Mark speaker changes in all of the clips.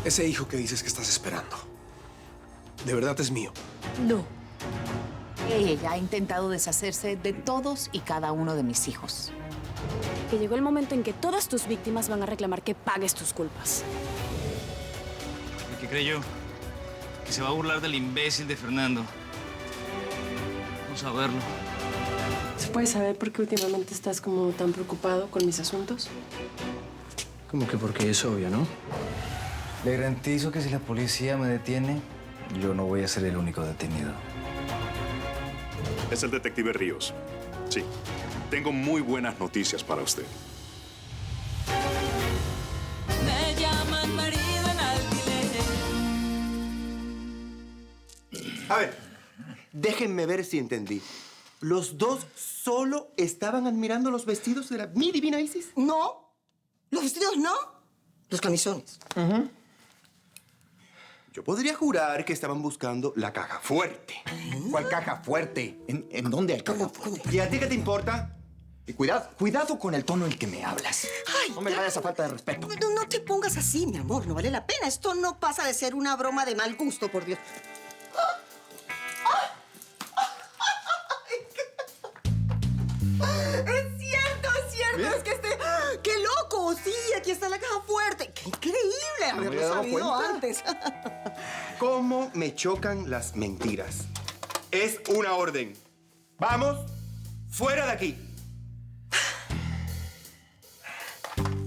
Speaker 1: Ese hijo que dices que estás esperando, ¿de verdad es mío?
Speaker 2: No. Ella ha intentado deshacerse de todos y cada uno de mis hijos.
Speaker 3: Que llegó el momento en que todas tus víctimas van a reclamar que pagues tus culpas.
Speaker 4: ¿Qué creyó? Que se va a burlar del imbécil de Fernando. Vamos a verlo.
Speaker 3: ¿Se puede saber por qué últimamente estás como tan preocupado con mis asuntos?
Speaker 5: Como que porque es obvio, ¿no?
Speaker 6: Le garantizo que si la policía me detiene, yo no voy a ser el único detenido.
Speaker 7: Es el detective Ríos. Sí, tengo muy buenas noticias para usted.
Speaker 8: Me llaman marido en alquiler.
Speaker 9: A ver, déjenme ver si entendí. ¿Los dos solo estaban admirando los vestidos de mi divina Isis?
Speaker 10: No, los vestidos no, los camisones.
Speaker 9: Yo podría jurar que estaban buscando la caja fuerte.
Speaker 11: ¿Cuál caja fuerte? ¿En dónde hay caja fuerte?
Speaker 9: ¿Y a ti qué te importa?
Speaker 11: Y cuidado con el tono en el que me hablas.
Speaker 10: Ay,
Speaker 11: no me vayas a falta de respeto.
Speaker 10: No te pongas así, mi amor, no vale la pena. Esto no pasa de ser una broma de mal gusto, por Dios. Es cierto,
Speaker 9: ¿Bien?
Speaker 10: es que ¡qué loco! Sí, aquí está la caja fuerte. ¡Qué increíble haberlo sabido antes!
Speaker 9: ¿Cómo me chocan las mentiras? Es una orden. ¡Vamos! ¡Fuera de aquí!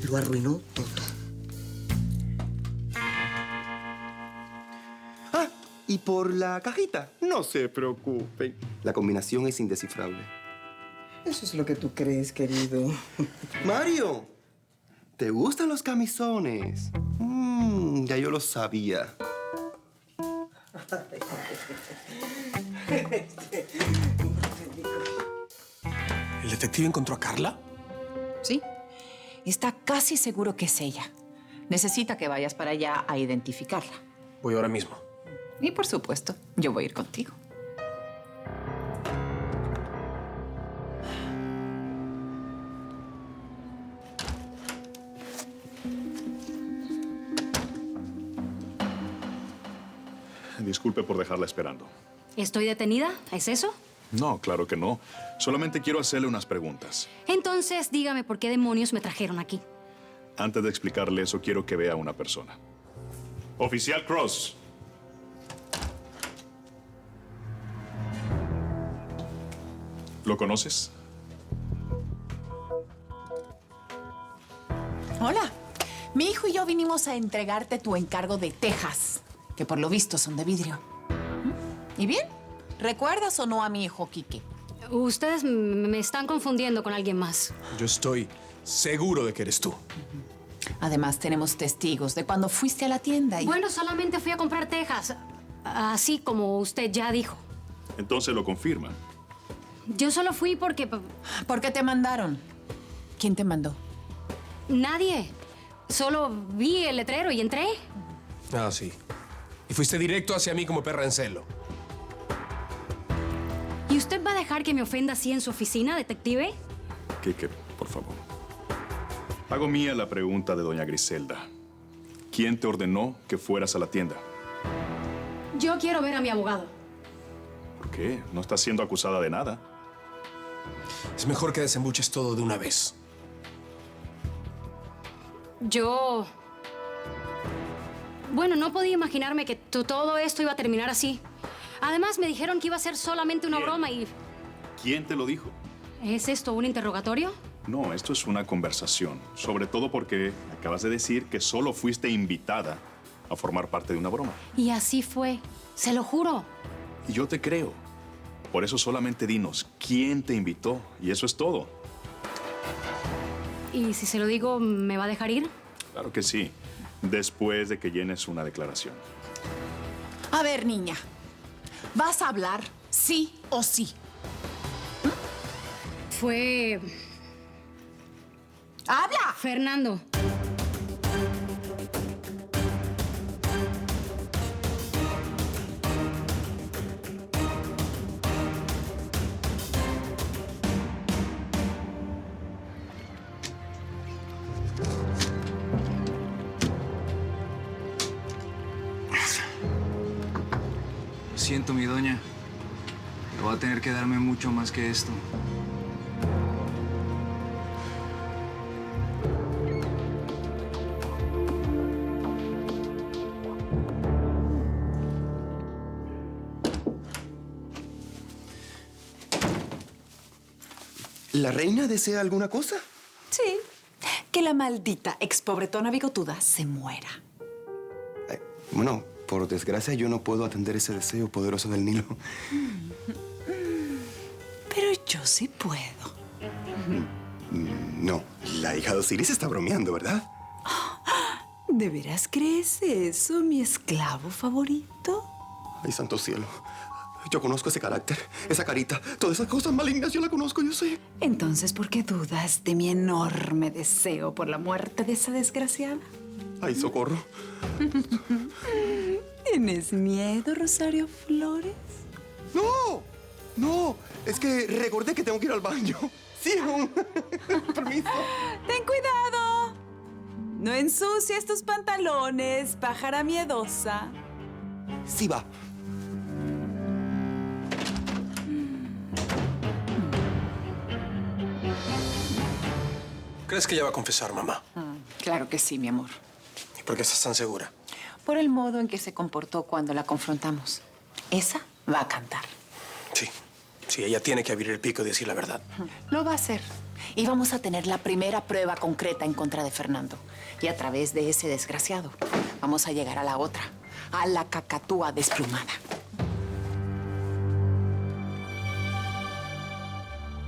Speaker 10: Lo arruinó todo.
Speaker 9: Ah, y por la cajita, no se preocupen. La combinación es indescifrable.
Speaker 10: Eso es lo que tú crees, querido.
Speaker 9: Mario, ¿te gustan los camisones? Ya yo lo sabía.
Speaker 1: ¿El detective encontró a Carla?
Speaker 2: ¿Sí? Está casi seguro que es ella. Necesita que vayas para allá a identificarla.
Speaker 1: Voy ahora mismo.
Speaker 2: Y por supuesto, yo voy a ir contigo.
Speaker 7: Disculpe por dejarla esperando.
Speaker 12: ¿Estoy detenida? ¿Es eso?
Speaker 7: No, claro que no. Solamente quiero hacerle unas preguntas.
Speaker 12: Entonces, dígame por qué demonios me trajeron aquí.
Speaker 7: Antes de explicarle eso, quiero que vea a una persona. Oficial Cross. ¿Lo conoces?
Speaker 2: Hola. Mi hijo y yo vinimos a entregarte tu encargo de tejas, que por lo visto son de vidrio. ¿Y bien? ¿Recuerdas o no a mi hijo Quique?
Speaker 12: Ustedes me están confundiendo con alguien más.
Speaker 1: Yo estoy seguro de que eres tú.
Speaker 2: Además, tenemos testigos de cuando fuiste a la tienda y...
Speaker 12: Bueno, solamente fui a comprar tejas, así como usted ya dijo.
Speaker 7: Entonces lo confirma.
Speaker 12: Yo solo fui porque...
Speaker 2: ¿Por qué te mandaron? ¿Quién te mandó?
Speaker 12: Nadie. Solo vi el letrero y entré.
Speaker 1: Ah, sí. Y fuiste directo hacia mí como perra en celo.
Speaker 12: ¿Y usted va a dejar que me ofenda así en su oficina, detective?
Speaker 7: Quique, por favor. Hago mía la pregunta de doña Griselda. ¿Quién te ordenó que fueras a la tienda?
Speaker 12: Yo quiero ver a mi abogado.
Speaker 7: ¿Por qué? No estás siendo acusada de nada.
Speaker 1: Es mejor que desembuches todo de una vez.
Speaker 12: Yo... Bueno, no podía imaginarme que todo esto iba a terminar así. Además, me dijeron que iba a ser solamente una broma y...
Speaker 7: ¿Quién te lo dijo?
Speaker 12: ¿Es esto un interrogatorio?
Speaker 7: No, esto es una conversación. Sobre todo porque acabas de decir que solo fuiste invitada a formar parte de una broma.
Speaker 12: Y así fue. Se lo juro.
Speaker 7: Y yo te creo. Por eso solamente dinos quién te invitó. Y eso es todo.
Speaker 12: ¿Y si se lo digo, me va a dejar ir?
Speaker 7: Claro que sí. Después de que llenes una declaración.
Speaker 2: A ver, niña. ¿Vas a hablar sí o sí?
Speaker 12: Fue...
Speaker 2: ¡Habla!
Speaker 12: Fernando.
Speaker 4: siento, mi doña. Pero va a tener que darme mucho más que esto.
Speaker 9: ¿La reina desea alguna cosa?
Speaker 2: Sí, que la maldita expobretona bigotuda se muera.
Speaker 9: Bueno, por desgracia yo no puedo atender ese deseo poderoso del Nilo.
Speaker 2: Pero yo sí puedo.
Speaker 9: No, la hija de Osiris está bromeando, ¿verdad?
Speaker 2: ¿De veras crees eso, mi esclavo favorito?
Speaker 9: Ay, santo cielo. Yo conozco ese carácter, esa carita, todas esas cosas malignas, yo la conozco, yo sé.
Speaker 2: Entonces, ¿por qué dudas de mi enorme deseo por la muerte de esa desgraciada?
Speaker 9: Ay, socorro.
Speaker 2: ¿Tienes miedo, Rosario Flores?
Speaker 9: ¡No! ¡No! Es que recordé que tengo que ir al baño. Sí, permiso.
Speaker 2: ¡Ten cuidado! No ensucies tus pantalones, pájara miedosa.
Speaker 9: Sí, va.
Speaker 1: ¿Crees que ella va a confesar, mamá?
Speaker 2: Claro que sí, mi amor.
Speaker 1: ¿Y por qué estás tan segura?
Speaker 2: Por el modo en que se comportó cuando la confrontamos. Esa va a cantar.
Speaker 1: Sí. Sí, ella tiene que abrir el pico y decir la verdad.
Speaker 2: Lo va a hacer. Y vamos a tener la primera prueba concreta en contra de Fernando. Y a través de ese desgraciado, vamos a llegar a la otra, a la cacatúa desplumada.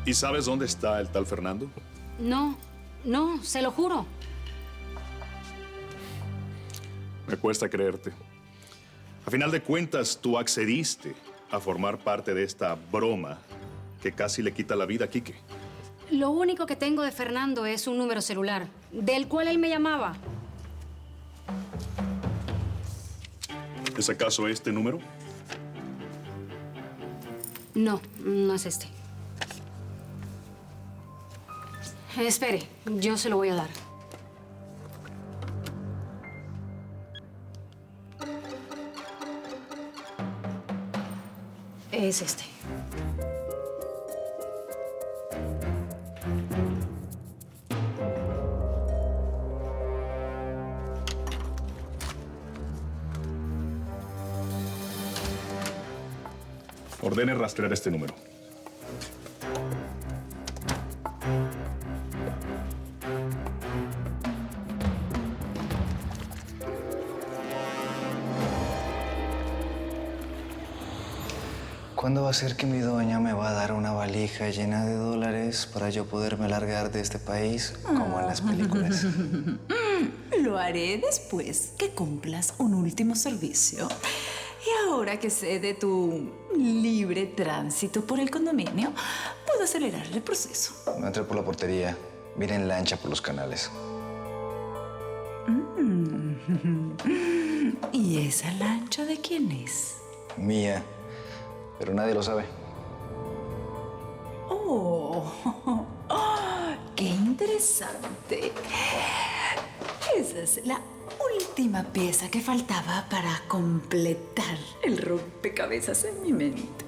Speaker 7: ¿Y sabes dónde está el tal Fernando?
Speaker 12: No, se lo juro.
Speaker 7: Me cuesta creerte. A final de cuentas, tú accediste a formar parte de esta broma que casi le quita la vida a Quique.
Speaker 12: Lo único que tengo de Fernando es un número celular, del cual él me llamaba.
Speaker 7: ¿Es acaso este número?
Speaker 12: No, no es este. Espere, yo se lo voy a dar. Es este.
Speaker 7: Ordene rastrear este número.
Speaker 6: ¿Cuándo va a ser que mi doña me va a dar una valija llena de dólares para yo poderme largar de este país como en las películas?
Speaker 2: Lo haré después que cumplas un último servicio. Y ahora que sé de tu libre tránsito por el condominio, puedo acelerar el proceso.
Speaker 6: No entré por la portería, vine en lancha por los canales.
Speaker 2: ¿Y esa lancha de quién es?
Speaker 6: Mía, pero nadie lo sabe.
Speaker 2: Oh, qué interesante. Esa es la última pieza que faltaba para completar el rompecabezas en mi mente.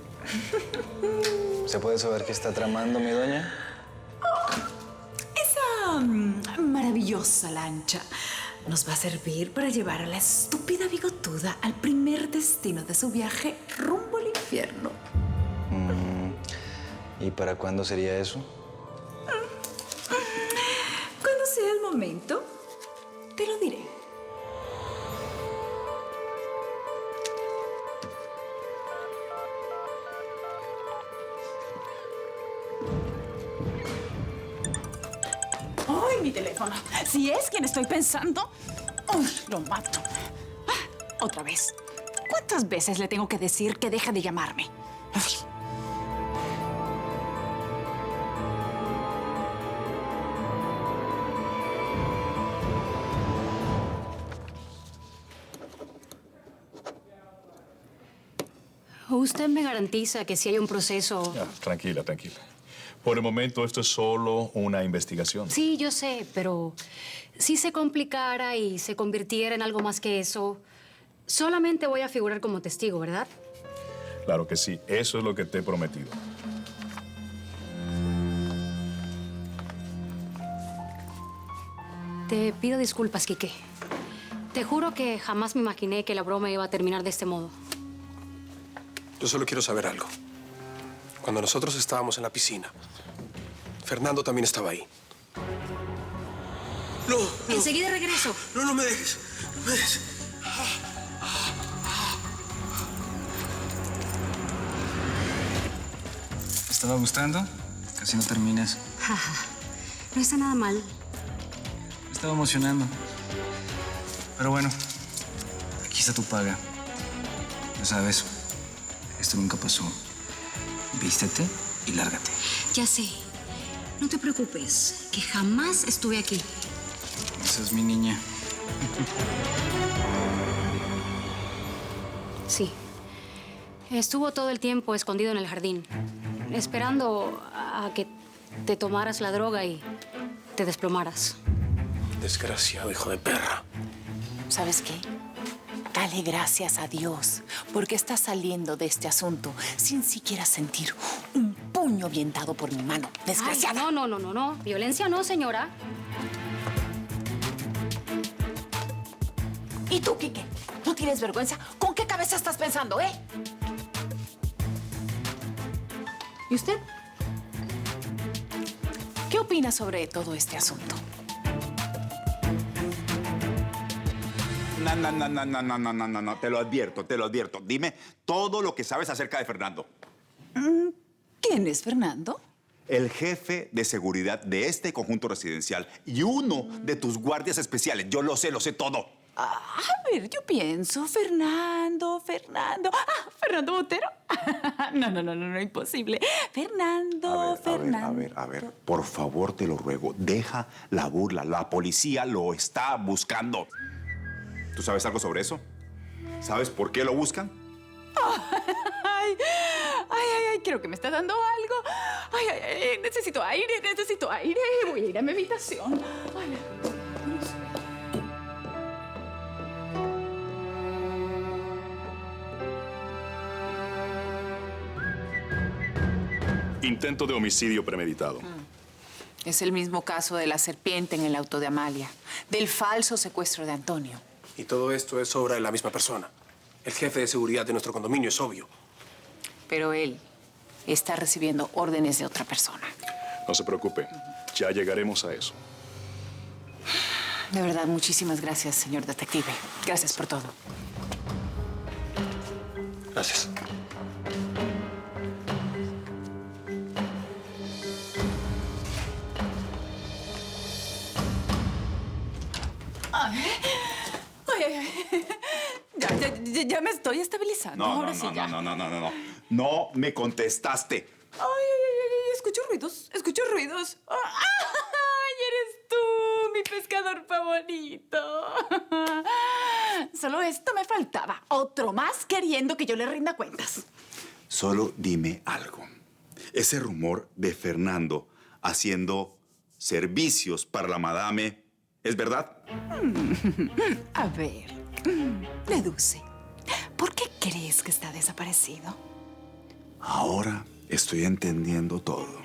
Speaker 6: ¿Se puede saber qué está tramando mi doña?
Speaker 2: Esa maravillosa lancha nos va a servir para llevar a la estúpida bigotuda al primer destino de su viaje rumbo al infierno.
Speaker 6: ¿Y para cuándo sería eso?
Speaker 2: Cuando sea el momento, te lo diré. ¡Ay, mi teléfono! Si es quien estoy pensando, ¡uy, lo mato! Otra vez. ¿Cuántas veces le tengo que decir que deje de llamarme? Uy.
Speaker 12: ¿Usted me garantiza que si hay un proceso...?
Speaker 7: Ya, tranquila, tranquila. Por el momento, esto es solo una investigación.
Speaker 12: Sí, yo sé, pero si se complicara y se convirtiera en algo más que eso, solamente voy a figurar como testigo, ¿verdad?
Speaker 7: Claro que sí. Eso es lo que te he prometido.
Speaker 12: Te pido disculpas, Quique. Te juro que jamás me imaginé que la broma iba a terminar de este modo.
Speaker 1: Yo solo quiero saber algo. Cuando nosotros estábamos en la piscina, Fernando también estaba ahí. No, no.
Speaker 12: Enseguida regreso.
Speaker 1: No, no me dejes. No me dejes.
Speaker 4: ¿Te estaba gustando? Casi no terminas.
Speaker 12: No está nada mal.
Speaker 4: Me estaba emocionando. Pero bueno, aquí está tu paga. Ya sabes, esto nunca pasó. Vístete y lárgate.
Speaker 12: Ya sé. No te preocupes, que jamás estuve aquí.
Speaker 4: Esa es mi niña.
Speaker 12: Sí. Estuvo todo el tiempo escondido en el jardín, esperando a que te tomaras la droga y te desplomaras.
Speaker 1: Desgraciado hijo de perra.
Speaker 2: ¿Sabes qué? Dale gracias a Dios, porque estás saliendo de este asunto sin siquiera sentir un puño bien dado por mi mano. Desgraciada.
Speaker 12: Ay, no. Violencia no, señora.
Speaker 2: ¿Y tú, Quique? ¿No tienes vergüenza? ¿Con qué cabeza estás pensando, eh? ¿Y usted? ¿Qué opina sobre todo este asunto?
Speaker 11: No, te lo advierto. Dime todo lo que sabes acerca de Fernando.
Speaker 2: ¿Quién es Fernando?
Speaker 11: El jefe de seguridad de este conjunto residencial y uno de tus guardias especiales. Yo lo sé todo.
Speaker 2: A ver, yo pienso, Fernando. ¿Fernando Botero? No, imposible. Fernando.
Speaker 11: A ver, por favor, te lo ruego. Deja la burla. La policía lo está buscando. ¿Tú sabes algo sobre eso? ¿Sabes por qué lo buscan?
Speaker 2: Ay, creo que me está dando algo. Ay, necesito aire. Voy a ir a mi habitación. Ay, no sé.
Speaker 7: Intento de homicidio premeditado.
Speaker 2: Es el mismo caso de la serpiente en el auto de Amalia, del falso secuestro de Antonio.
Speaker 1: Y todo esto es obra de la misma persona. El jefe de seguridad de nuestro condominio, es obvio.
Speaker 2: Pero él está recibiendo órdenes de otra persona.
Speaker 7: No se preocupe. Ya llegaremos a eso.
Speaker 2: De verdad, muchísimas gracias, señor detective. Gracias por todo.
Speaker 1: Gracias.
Speaker 2: Ya me estoy estabilizando. Ahora sí, ya.
Speaker 11: No. No me contestaste.
Speaker 2: Ay, escucho ruidos. Ay, eres tú, mi pescador favorito. Solo esto me faltaba. Otro más queriendo que yo le rinda cuentas.
Speaker 11: Solo dime algo. Ese rumor de Fernando haciendo servicios para la madame, ¿es verdad?
Speaker 2: A ver, deduce. ¿Por qué crees que está desaparecido?
Speaker 11: Ahora estoy entendiendo todo.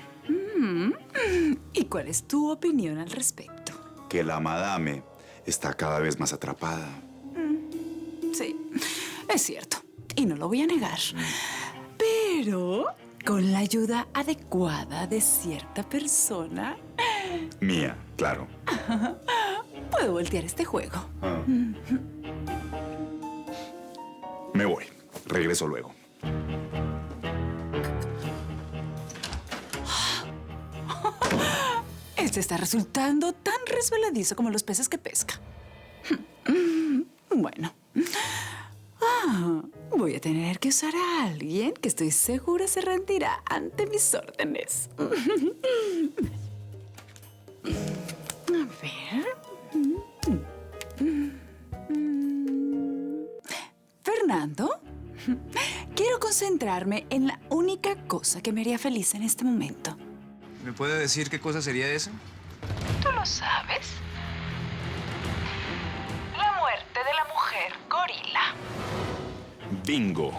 Speaker 2: ¿Y cuál es tu opinión al respecto?
Speaker 11: Que la madame está cada vez más atrapada.
Speaker 2: Sí, es cierto. Y no lo voy a negar. Pero con la ayuda adecuada de cierta persona...
Speaker 11: Mía, claro.
Speaker 2: Puedo voltear este juego.
Speaker 11: Me voy. Regreso luego.
Speaker 2: Este está resultando tan resbaladizo como los peces que pesca. Bueno. Voy a tener que usar a alguien que estoy segura se rendirá ante mis órdenes. A ver. Fernando, quiero concentrarme en la única cosa que me haría feliz en este momento.
Speaker 4: ¿Me puede decir qué cosa sería esa?
Speaker 2: ¿Tú lo sabes? La muerte de la mujer gorila.
Speaker 7: Bingo.